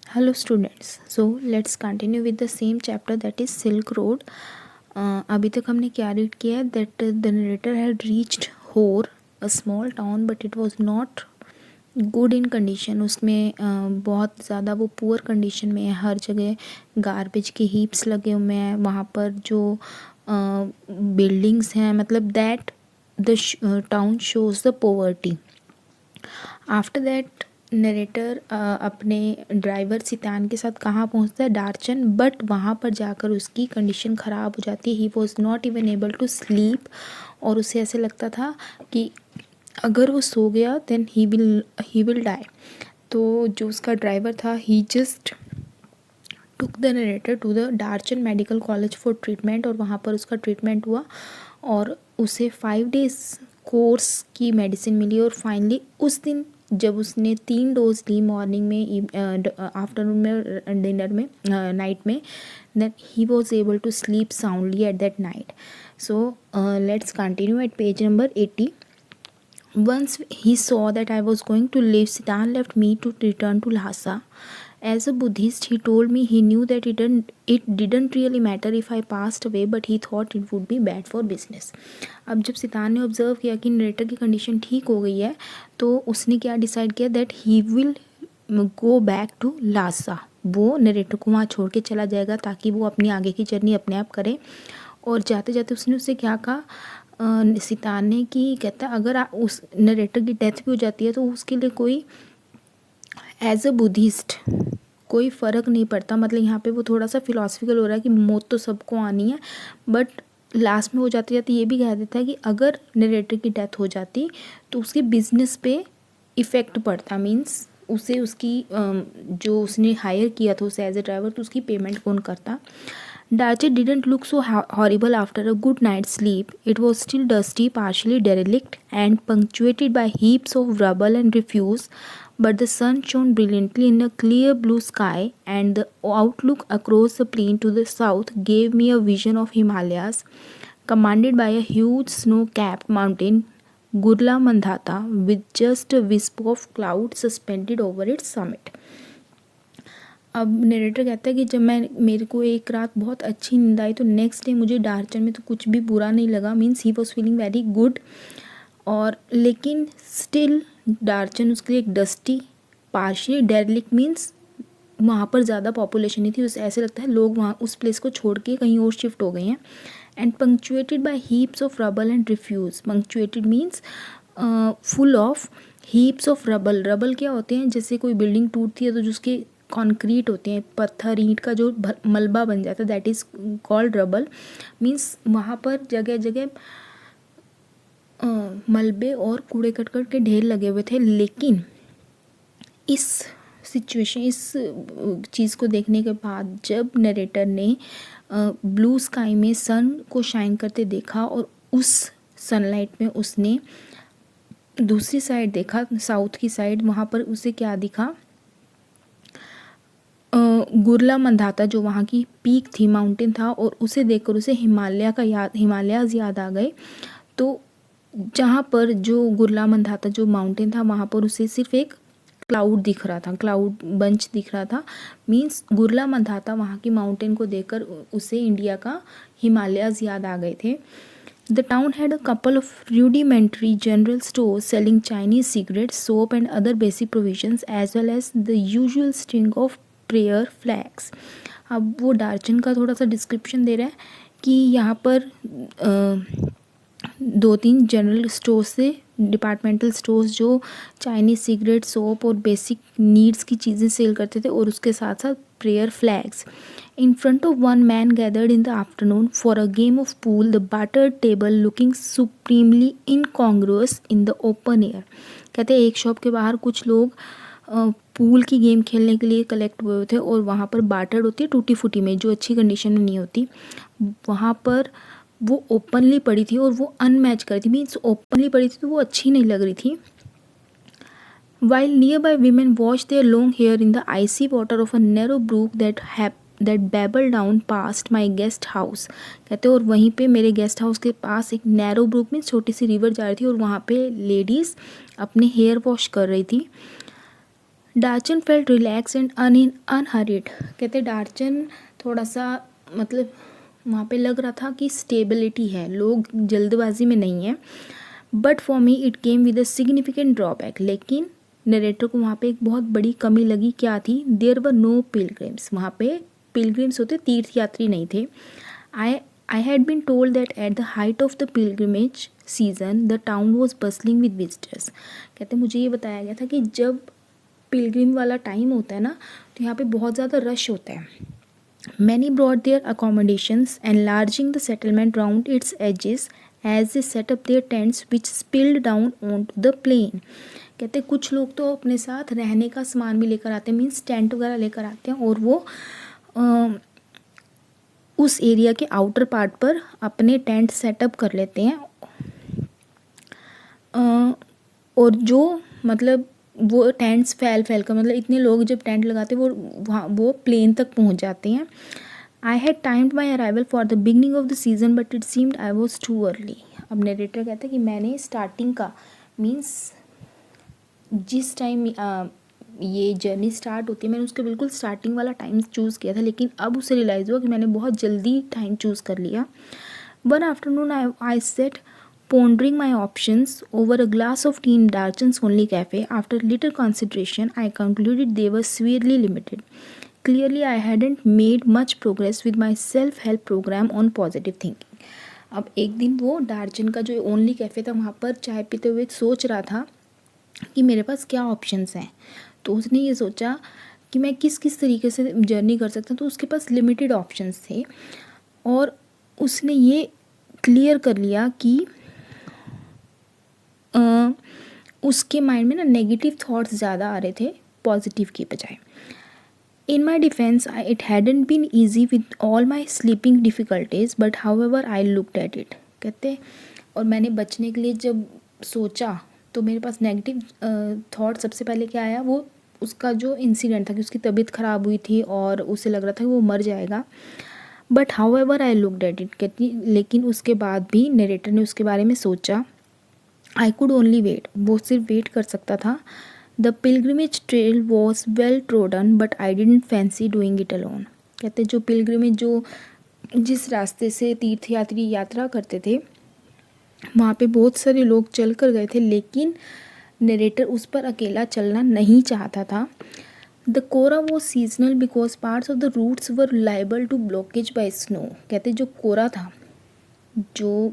Hello students, so let's continue with the same chapter, that is Silk Road. अभी तक हमने क्या read किया है, that the narrator had reached Hor, a small town, but it was not good in condition. उसमें बहुत ज़्यादा वो पुअर कंडीशन में है. हर जगह गार्बेज के हीप्स लगे हुए हैं. वहाँ पर जो बिल्डिंग्स हैं, मतलब that the town shows the poverty. After that narrator अपने ड्राइवर सितान के साथ कहाँ पहुँचता है, डार्चन. बट वहाँ पर जाकर उसकी कंडीशन ख़राब हो जाती है. He was not even able to sleep. और उसे ऐसे लगता था कि अगर वो सो गया देन ही विल डाई. तो जो उसका ड्राइवर था, he just took the narrator to the Darchen medical college for treatment. और वहाँ पर उसका ट्रीटमेंट हुआ और उसे 5 डेज़ कोर्स की मेडिसिन मिली. और फाइनली उस दिन जब उसने 3 डोज ली, मॉर्निंग में, आफ्टरनून में, डिनर में, नाइट में, then he was able to sleep soundly at that night. So let's continue at page number 80. Once he saw that I was going to leave, Sitan left me to return to Lhasa. As a Buddhist, he told me he knew that it didn't really matter if I passed away, but he thought it would be bad for business. अब जब सितान ने observe किया कि narrator की condition ठीक हो गई है, तो उसने क्या डिसाइड किया, that he will go back to Lhasa. वो नरेटर को वहाँ छोड़ के चला जाएगा ताकि वो अपनी आगे की जर्नी अपने आप करे. और जाते जाते उसने उससे क्या कहा, सितान ने, कि कहता अगर उस नरेटर की डेथ भी हो जाती है तो उसके लिए कोई एज अ बुद्धिस्ट कोई फ़र्क नहीं पड़ता. मतलब यहाँ पे वो थोड़ा सा फिलोसफिकल हो रहा है कि मौत तो सबको आनी है, बट लास्ट में हो जाते जाते ये भी कह देता है कि अगर नरेटर की डेथ हो जाती तो उसके बिजनेस पे इफ़ेक्ट पड़ता. मीन्स उसे उसकी जो उसने हायर किया था उसे एज ए ड्राइवर, तो उसकी पेमेंट कौन करता. Darche didn't look so horrible after a good night's sleep. It was still dusty, partially derelict, and punctuated by heaps of rubble and refuse, but the sun shone brilliantly in a clear blue sky, and the outlook across the plain to the south gave me a vision of Himalayas, commanded by a huge snow-capped mountain, Gurla Mandhata, with just a wisp of cloud suspended over its summit. अब narrator कहता है कि जब मेरे को एक रात बहुत अच्छी नींद आई तो नेक्स्ट डे मुझे डार्चन में तो कुछ भी बुरा नहीं लगा. Means he was feeling very good. और लेकिन स्टिल डार्चन उसके लिए एक डस्टी, पार्शियली डेरिलिक्ट, मीन्स वहाँ पर ज़्यादा पॉपुलेशन नहीं थी. उसे ऐसे लगता है लोग वहाँ उस प्लेस को छोड़ के कहीं और शिफ्ट हो गए हैं. And punctuated by heaps of rubble and refuse. Punctuated means full of heaps of rubble. Rubble क्या होते हैं, जैसे कोई बिल्डिंग टूटती है तो जिसके कंक्रीट होते हैं, पत्थर ईंट का जो मलबा बन जाता है, that is called rubble. Means वहाँ पर जगह जगह मलबे और कूड़े करकट के ढेर लगे हुए थे. लेकिन इस सिचुएशन, इस चीज़ को देखने के बाद जब नरेटर ने ब्लू स्काई में सन को शाइन करते देखा और उस सनलाइट में उसने दूसरी साइड देखा, साउथ की साइड, वहाँ पर उसे क्या दिखा, गुरला मंदाता जो वहाँ की पीक थी, माउंटेन था. और उसे देखकर उसे हिमालयाज़ याद आ गए. तो जहाँ पर जो गुरला मंदाता जो माउंटेन था वहाँ पर उसे सिर्फ एक क्लाउड दिख रहा था, क्लाउड बंच दिख रहा था. मीन्स गुरला मंदाता वहाँ की माउंटेन को देखकर उसे इंडिया का हिमालयाज़ याद आ गए थे. The town had a couple of rudimentary general stores selling Chinese cigarettes, soap and other basic provisions, as well as the usual string of prayer flags. अब वो डार्चन का थोड़ा सा डिस्क्रिप्शन दे रहा है कि यहाँ पर 2-3 जनरल स्टोर्स से, डिपार्टमेंटल स्टोर्स जो चाइनीज़ सिगरेट, सोप और बेसिक नीड्स की चीज़ें सेल करते थे, और उसके साथ साथ prayer flags. In front of one man gathered in the afternoon for a game of pool, the battered table looking supremely incongruous in the open air. कहते हैं एक शॉप के बाहर कुछ लोग पूल की गेम खेलने के लिए कलेक्ट हुए थे, और वहाँ पर बाटर्ड होती है टूटी फूटी में, जो अच्छी कंडीशन में नहीं होती, वहाँ पर वो ओपनली पड़ी थी और वो अनमैच कर थी. मीन्स ओपनली पड़ी थी तो वो अच्छी नहीं लग रही थी. While nearby women washed their long hair in the icy water of a narrow brook that babbled down past my guest house. कहते और वहीं पे मेरे गेस्ट हाउस के पास एक नैरो ब्रूक में छोटी सी रिवर जा रही थी और वहाँ पे लेडीज़ अपने हेयर वॉश कर रही थी. Darchen felt relax and unhurried. कहते डार्चन थोड़ा सा मतलब वहाँ पे लग रहा था कि स्टेबिलिटी है, लोग जल्दबाजी में नहीं है। But for me it came with a significant drawback. लेकिन नरेटर को वहाँ पे एक बहुत बड़ी कमी लगी। क्या थी? There were no pilgrims. वहाँ पे पिलग्रिम्स होते, तीर्थ यात्री नहीं थे। I had been told that at the height of the pilgrimage season the town was bustling with visitors। कहते मुझे ये बताया गया था कि जब पिलग्रिम वाला टाइम होता है ना, तो यहाँ पे बहुत ज़्यादा रश होता है। Many brought their accommodations, enlarging the settlement round its edges as they set up their tents which spilled down onto the plain। कहते कुछ लोग तो अपने साथ रहने का सामान भी लेकर आते हैं, मीन्स टेंट वगैरह लेकर आते हैं, और वो उस एरिया के आउटर पार्ट पर अपने टेंट सेटअप कर लेते हैं। और जो मतलब वो टेंट्स फैल कर मतलब इतने लोग जब टेंट लगाते हैं वो प्लेन तक पहुंच जाते हैं। I had timed my arrival for the beginning of the season but it seemed I was too early. अब नरेटर कहता है कि मैंने स्टार्टिंग का मीन्स जिस टाइम ये जर्नी स्टार्ट होती है मैंने उसके बिल्कुल स्टार्टिंग वाला टाइम चूज़ किया था, लेकिन अब उसे रियलाइज़ हुआ कि मैंने बहुत जल्दी टाइम चूज़ कर लिया। One afternoon I set pondering my options over a glass of tea in Darchan's only cafe. After little consideration, I concluded they were severely limited. Clearly, I hadn't made much progress with my self-help program on positive thinking. अब एक दिन वो डार्चन का जो only cafe था वहाँ पर चाय पीते हुए सोच रहा था कि मेरे पास क्या ऑप्शंस हैं। तो उसने ये सोचा कि मैं किस किस तरीके से जर्नी कर सकता हूँ। तो उसके पास लिमिटेड ऑप्शंस थे और उसने ये क्लियर कर लिया कि उसके माइंड में ना नेगेटिव थॉट्स ज़्यादा आ रहे थे पॉजिटिव की बजाय। In my defense it hadn't been easy with all my sleeping difficulties but however I looked at it. कहते और मैंने बचने के लिए जब सोचा तो मेरे पास नेगेटिव थॉट सबसे पहले क्या आया, वो उसका जो इंसिडेंट था कि उसकी तबीयत ख़राब हुई थी और उसे लग रहा था कि वो मर जाएगा। But however I looked at it. कहती लेकिन उसके बाद भी नरेटर ने उसके बारे में सोचा। I could only wait. वो सिर्फ वेट कर सकता था। The pilgrimage trail was well trodden but I didn't fancy doing it alone. कहते जो पिलग्रिमेज जो जिस रास्ते से तीर्थयात्री यात्रा करते थे वहाँ पे बहुत सारे लोग चल कर गए थे, लेकिन नरेटर उस पर अकेला चलना नहीं चाहता था। The kora was seasonal because parts of the routes were liable to blockage by snow. कहते जो कोरा था, जो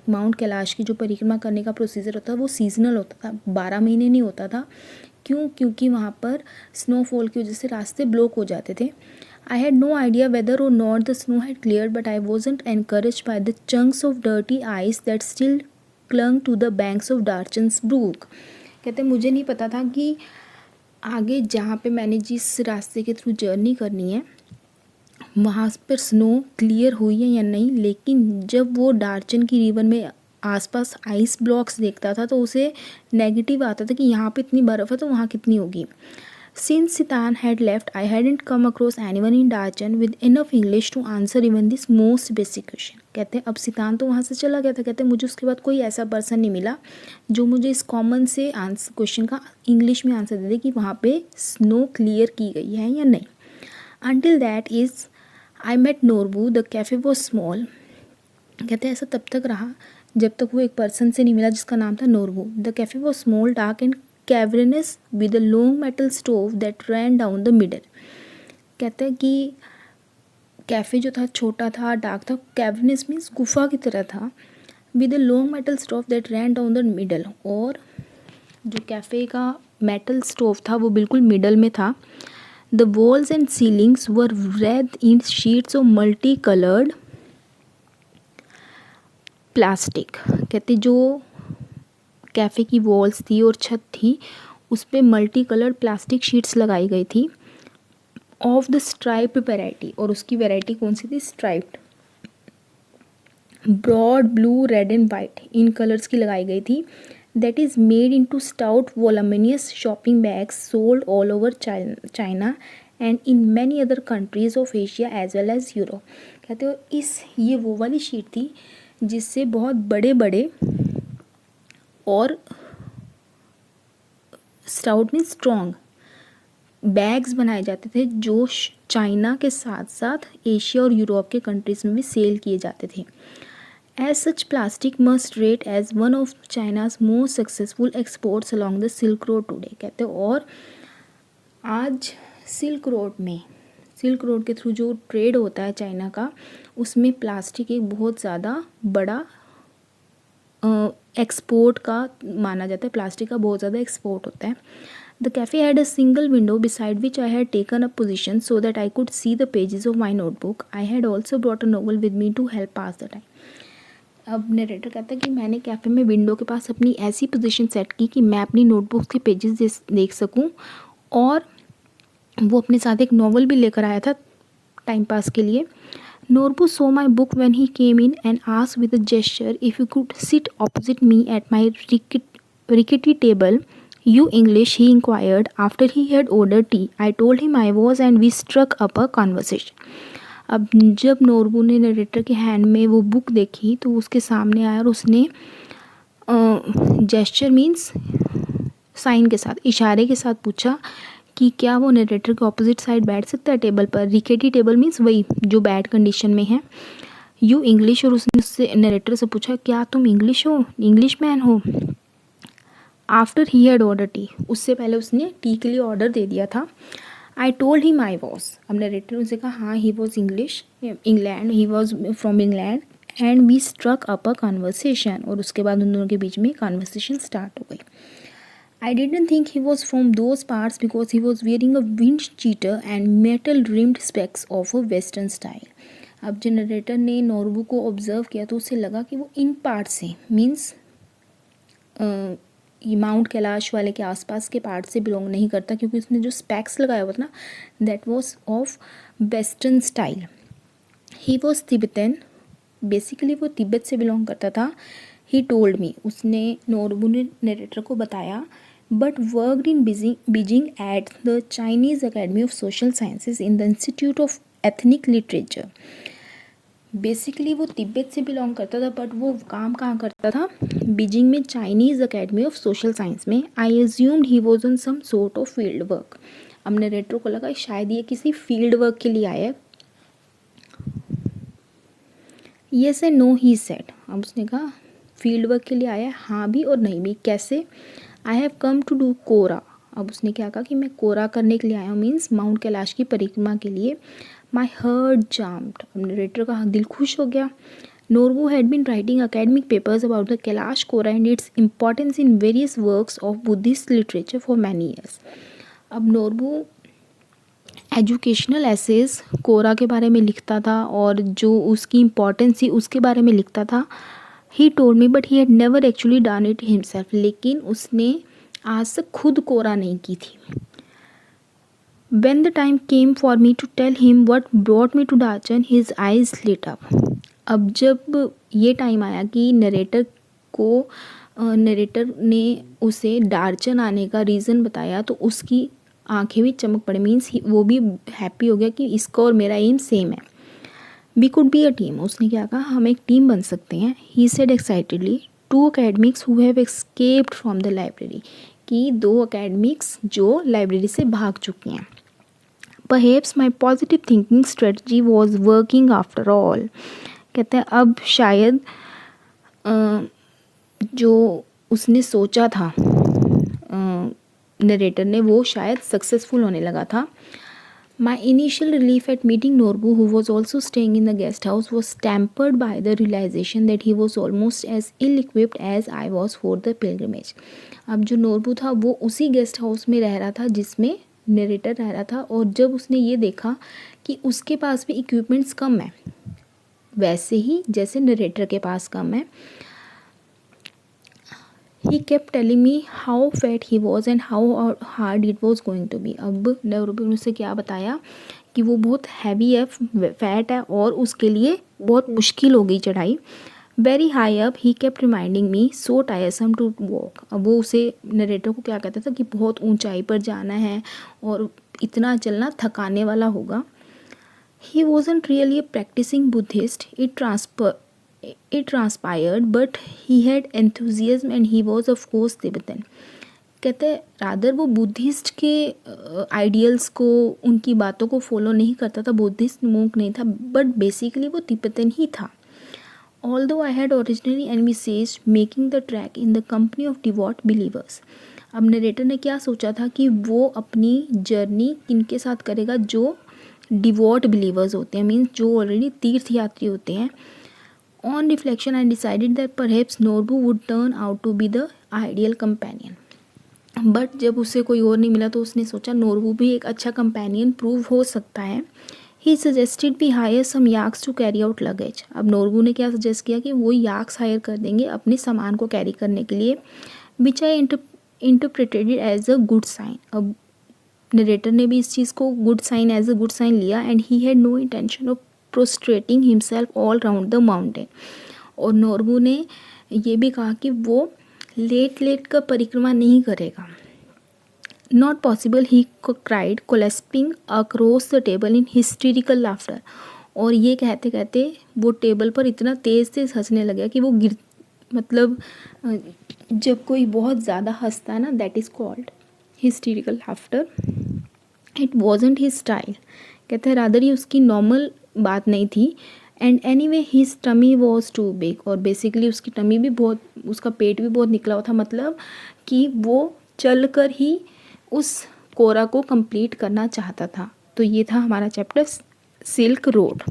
माउंट कैलाश की जो परिक्रमा करने का प्रोसीजर होता था वो सीजनल होता था, 12 महीने नहीं होता था। क्यों? क्योंकि वहाँ पर स्नोफॉल की वजह से रास्ते ब्लॉक हो जाते थे। I had no idea whether or not the snow had cleared but I wasn't encouraged by the chunks of dirty ice that still clung to the banks of Darchen's brook. कहते मुझे नहीं पता था कि आगे जहाँ पे मैंने जिस रास्ते के थ्रू जर्नी करनी है वहाँ पर स्नो क्लियर हुई है या नहीं, लेकिन जब वो डार्चन की रिवर में आसपास आइस ब्लॉक्स देखता था तो उसे नेगेटिव आता था कि यहाँ पे इतनी बर्फ़ है तो वहाँ कितनी होगी। Since Sitan had left I hadn't come across anyone in Darchen with enough English to answer even this most basic question. कहते हैं अब सितान तो वहाँ से चला गया था। कहते हैं मुझे उसके बाद कोई ऐसा पर्सन नहीं मिला जो मुझे इस कॉमन से आंसर क्वेश्चन का इंग्लिश में आंसर दे दे कि वहाँ पे स्नो क्लियर की गई है या नहीं। Until that is I met Norbu the cafe was small. कहते हैं ऐसा तब तक रहा जब तक वो एक पर्सन से नहीं मिला जिसका नाम था Norbu. The cafe was small dark and cavernous with a long metal stove that ran down the middle. कहते हैं कि कैफ़े जो था छोटा था, डार्क था, कैवरनस मीन्स गुफा की तरह था, with a long metal stove that ran down the middle. और जो कैफ़े का मेटल स्टोव था वो बिल्कुल मिडल में था। The walls and ceilings were wreathed in sheets of multicolored plastic। कहते जो कैफ़े की वॉल्स थी और छत थी उस पर मल्टी कलर्ड प्लास्टिक शीट्स लगाई गई थी ऑफ द स्ट्राइप्ड वैरायटी। और उसकी वैरायटी कौन सी थी? Striped. Broad blue red and white in colours की लगाई गई थी। That is made into stout voluminous shopping bags sold all over China and in many other countries of Asia as well as Europe. कहते हो ये वो वाली sheet थी जिससे बहुत बड़े बड़े और स्टाउट मीन स्ट्रॉन्ग बैग्स बनाए जाते थे जो चाइना के साथ साथ एशिया और यूरोप के कंट्रीज़ में भी सेल किए जाते थे। As such plastic must rate as one of China's most successful exports along the silk road today. कहते और आज सिल्क रोड के थ्रू जो ट्रेड होता है चाइना का, उसमें प्लास्टिक एक बहुत ज़्यादा बड़ा एक्सपोर्ट का माना जाता है। प्लास्टिक का बहुत ज़्यादा एक्सपोर्ट होता है। The cafe had a single window beside which I had taken a position so that I could see the pages of my notebook. I had also brought a novel with me to help pass the time. अब narrator कहता है कि मैंने cafe में window के पास अपनी ऐसी position set की कि मैं अपनी नोटबुक के पेजेस देख सकूं, और वो अपने साथ एक नॉवल भी लेकर आया था टाइम पास के लिए। Norbu saw my book when he came in and asked with a gesture if he could sit opposite me at my rickety table. You English? He inquired after he had ordered tea. I told him I was and we struck up a conversation. अब जब नोरबू ने narrator के hand में वो book देखी तो उसके सामने आया और उसने जेस्चर मीन्स साइन के साथ, इशारे के साथ पूछा कि क्या वो नरेटर के ऑपोजिट साइड बैठ सकता है टेबल पर। रिकेटी टेबल मीन्स वही जो बैड कंडीशन में है। यू इंग्लिश, और उसने उससे नरेटर से पूछा क्या तुम इंग्लिश मैन हो। After he had order T, उससे पहले उसने टी के लिए ऑर्डर दे दिया था। I told him I was, अब नरेटर ने उसे कहा हाँ he was England, he was from England and we struck up a conversation, और उसके बाद उन दोनों के बीच में कन्वर्सेशन स्टार्ट हो गई। I didn't think he was from those parts because he was wearing a wind cheater and metal rimmed specs of a western style. अब जनरेटर ने नोरबू को ऑब्जर्व किया तो उसे लगा कि वो इन पार्ट से मीन्स ये माउंट कैलाश वाले के आसपास के पार्ट से बिलोंग नहीं करता, क्योंकि उसने जो स्पेक्स लगाया हुआ था ना, that was of western style. He was Tibetan, basically वो तिब्बत से बिलोंग करता था। ही टोल्ड मी, उसने नोरबू ने नरेटर को बताया, but worked in Beijing at the Chinese Academy of Social Sciences in the Institute of Ethnic Literature. Basically वो तिब्बत से बिलोंग करता था, बट वो काम कहाँ करता था, बीजिंग में Chinese academy of social science में। I assumed he was on some sort of field work. अब नरेटर को लगा शायद ये किसी फील्ड वर्क के लिए आया। Yes and no he said, अब उसने कहा फील्ड वर्क के लिए आया, हाँ भी और नहीं भी। कैसे? I have come to do kora, अब उसने क्या कहा कि मैं कोरा करने के लिए आया हूँ, मीन्स माउंट कैलाश की परिक्रमा के लिए। माई हर्ट जाम्प्ड, अब नरेटर का दिल खुश हो गया। Norbu had been writing academic papers about the Kailash kora and its importance in various works of Buddhist literature for many years. अब नोरबू एजुकेशनल एसेज कोरा के बारे में लिखता था और जो उसकी इम्पोर्टेंस थी उसके बारे में लिखता था। He told me but he had never actually done it himself, लेकिन उसने आज तक खुद कोरा नहीं की थी। When the time came for me to tell him what brought me to Darchan, his eyes lit up. अब जब ये टाइम आया कि नरेटर ने उसे डार्चन आने का रीज़न बताया तो उसकी आंखें भी चमक पड़ी, मीन्स वो भी हैप्पी हो गया कि इसका और मेरा एम सेम है। We could be a team, उसने क्या कहा हम एक टीम बन सकते हैं। He said excitedly, 2 academics who have escaped from the library, कि 2 academics जो लाइब्रेरी से भाग चुकी हैं। Perhaps my positive thinking strategy was working after all, कहते हैं अब शायद जो उसने सोचा था नरेटर ने वो शायद सक्सेसफुल होने लगा था। My initial relief at meeting Norbu, who was also staying in the guest house, was tempered by the realization that he was almost as ill-equipped as I was for the pilgrimage. अब जो नोरबू था वो उसी guest house में रह रहा था जिसमें नरेटर रह रहा था, और जब उसने ये देखा कि उसके पास भी इक्विपमेंट्स कम है, वैसे ही जैसे नरेटर के पास कम है। He kept telling me how fat he was and how hard it was going to be. अब नोरबू ने उसे क्या बताया कि वो बहुत हैवी है, फैट है और उसके लिए बहुत मुश्किल हो गई चढ़ाई। Very high up, he kept reminding me so tiresome to walk. अब वो उसे नरेटर को क्या कहता था कि बहुत ऊंचाई पर जाना है और इतना चलना थकाने वाला होगा। He wasn't really a practising Buddhist, it transpired, but he had enthusiasm and he was of course Tibetan. कहते हैं रादर वो बुद्धिस्ट के आइडियल्स को, उनकी बातों को फॉलो नहीं करता था, बुद्धिस्ट मोंक नहीं था, बट बेसिकली वो तिब्बतन ही था। Although I had originally envisages making the track in the company of devote believers. अब नरेटर ने क्या सोचा था कि वो अपनी जर्नी किनके साथ करेगा, जो डिवोट बिलीवर्स होते हैं, मीन्स जो ऑलरेडी तीर्थ यात्री होते हैं। On reflection I decided that perhaps Norbu would turn out to be the ideal companion. But जब उसे कोई और नहीं मिला तो उसने सोचा नोरबू भी एक अच्छा कंपेनियन प्रूव हो सकता है। He suggested we hire some yaks to carry out luggage. अब नोरबू ने क्या सजेस्ट किया कि वो याक्स हायर कर देंगे अपने सामान को कैरी करने के लिए, which I interpreted as a good sign. अब नरेटर ने भी इस चीज़ को good sign, as a good sign लिया, and he had no intention of prostrating himself all round the mountain. और नोरबू ने ये भी कहा कि वो लेट का परिक्रमा नहीं करेगा। Not possible, he cried collapsing across the table in hysterical laughter. और ये कहते कहते वो टेबल पर इतना तेज़ हंसने लगा कि वो मतलब जब कोई बहुत ज़्यादा हंसता है ना, that is called hysterical laughter. It wasn't his style. कहते हैं रादर ये उसकी नॉर्मल बात नहीं थी। And anyway his tummy was too big. और बेसिकली उसकी टमी भी बहुत, उसका पेट भी बहुत निकला हुआ था, मतलब कि वो चल कर ही उस कोरा को कंप्लीट करना चाहता था। तो ये था हमारा चैप्टर सिल्क रोड।